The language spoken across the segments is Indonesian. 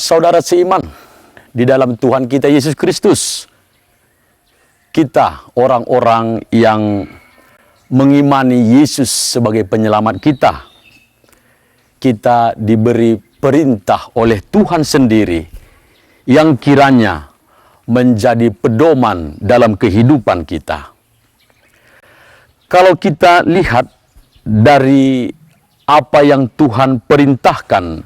Saudara seiman di dalam Tuhan kita Yesus Kristus, kita orang-orang yang mengimani Yesus sebagai penyelamat kita, kita diberi perintah oleh Tuhan sendiri yang kiranya menjadi pedoman dalam kehidupan kita. Kalau kita lihat dari apa yang Tuhan perintahkan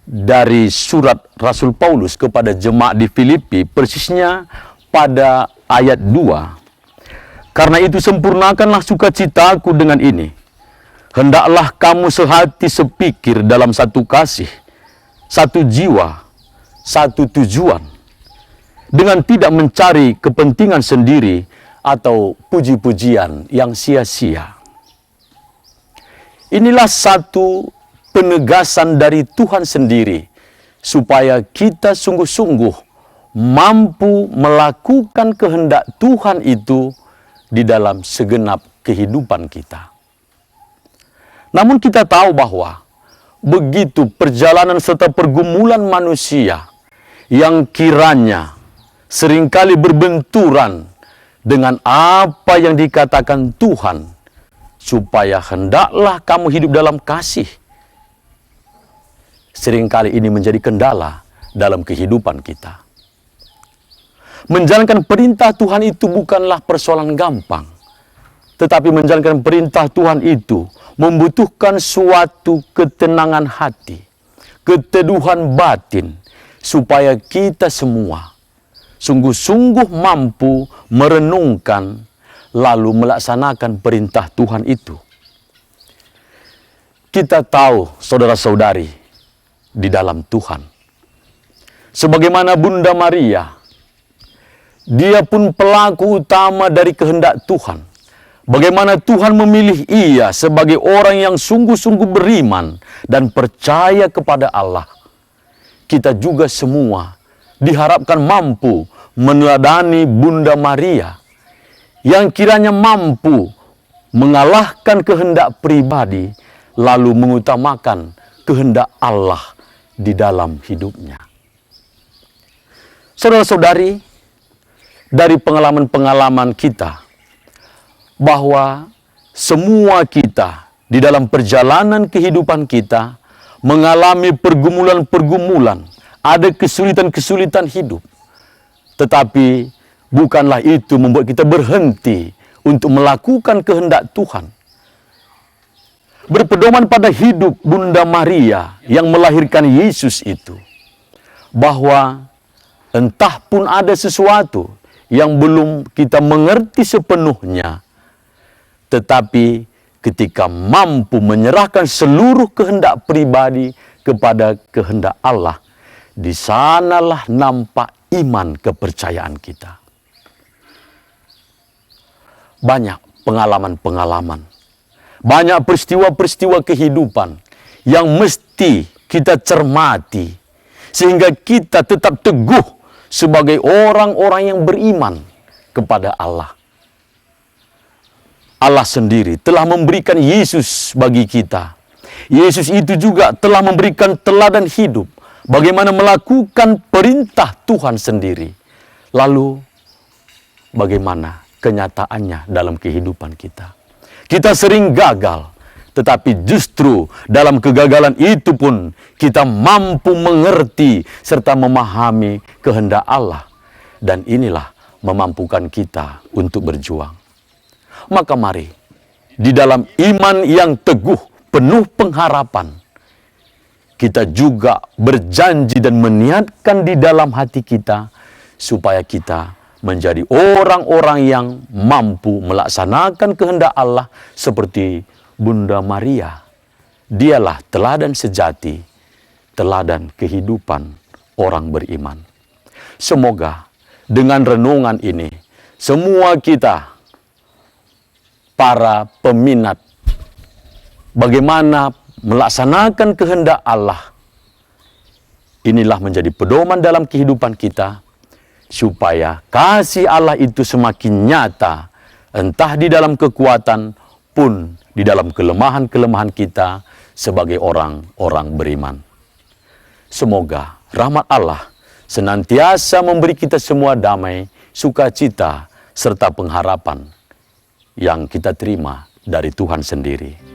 dari surat Rasul Paulus kepada jemaat di Filipi, persisnya pada ayat 2. Karena itu sempurnakanlah sukacitaku dengan ini. Hendaklah kamu sehati sepikir dalam satu kasih, satu jiwa, satu tujuan, dengan tidak mencari kepentingan sendiri atau puji-pujian yang sia-sia. Inilah satu penegasan dari Tuhan sendiri, supaya kita sungguh-sungguh mampu melakukan kehendak Tuhan itu di dalam segenap kehidupan kita. Namun kita tahu bahwa begitu perjalanan serta pergumulan manusia yang kiranya seringkali berbenturan dengan apa yang dikatakan Tuhan, supaya hendaklah kamu hidup dalam kasih. Seringkali ini menjadi kendala dalam kehidupan kita. Menjalankan perintah Tuhan itu bukanlah persoalan gampang. Tetapi menjalankan perintah Tuhan itu membutuhkan suatu ketenangan hati, keteduhan batin, supaya kita semua sungguh-sungguh mampu merenungkan lalu melaksanakan perintah Tuhan itu. Kita tahu, saudara-saudari, di dalam Tuhan, sebagaimana Bunda Maria, dia pun pelaku utama dari kehendak Tuhan. Bagaimana Tuhan memilih ia sebagai orang yang sungguh-sungguh beriman dan percaya kepada Allah. Kita juga semua diharapkan mampu meneladani Bunda Maria, yang kiranya mampu mengalahkan kehendak pribadi, lalu mengutamakan kehendak Allah di dalam hidupnya. Saudara-saudari, dari pengalaman-pengalaman kita, bahwa semua kita di dalam perjalanan kehidupan kita mengalami pergumulan-pergumulan, ada kesulitan-kesulitan hidup. Tetapi bukanlah itu membuat kita berhenti untuk melakukan kehendak Tuhan. Berpedoman pada hidup Bunda Maria yang melahirkan Yesus itu, bahwa entah pun ada sesuatu yang belum kita mengerti sepenuhnya, tetapi ketika mampu menyerahkan seluruh kehendak pribadi kepada kehendak Allah, di sanalah nampak iman kepercayaan kita. Banyak pengalaman-pengalaman, banyak peristiwa-peristiwa kehidupan yang mesti kita cermati, sehingga kita tetap teguh sebagai orang-orang yang beriman kepada Allah. Allah sendiri telah memberikan Yesus bagi kita. Yesus itu juga telah memberikan teladan hidup, bagaimana melakukan perintah Tuhan sendiri. Lalu, bagaimana kenyataannya dalam kehidupan kita? Kita sering gagal, tetapi justru dalam kegagalan itu pun kita mampu mengerti serta memahami kehendak Allah. Dan inilah memampukan kita untuk berjuang. Maka mari, di dalam iman yang teguh, penuh pengharapan, kita juga berjanji dan meniatkan di dalam hati kita, supaya kita menjadi orang-orang yang mampu melaksanakan kehendak Allah seperti Bunda Maria. Dialah teladan sejati, teladan kehidupan orang beriman. Semoga dengan renungan ini, semua kita, para peminat bagaimana melaksanakan kehendak Allah, inilah menjadi pedoman dalam kehidupan kita, supaya kasih Allah itu semakin nyata, entah di dalam kekuatan pun di dalam kelemahan-kelemahan kita sebagai orang-orang beriman. Semoga rahmat Allah senantiasa memberi kita semua damai, sukacita, serta pengharapan yang kita terima dari Tuhan sendiri.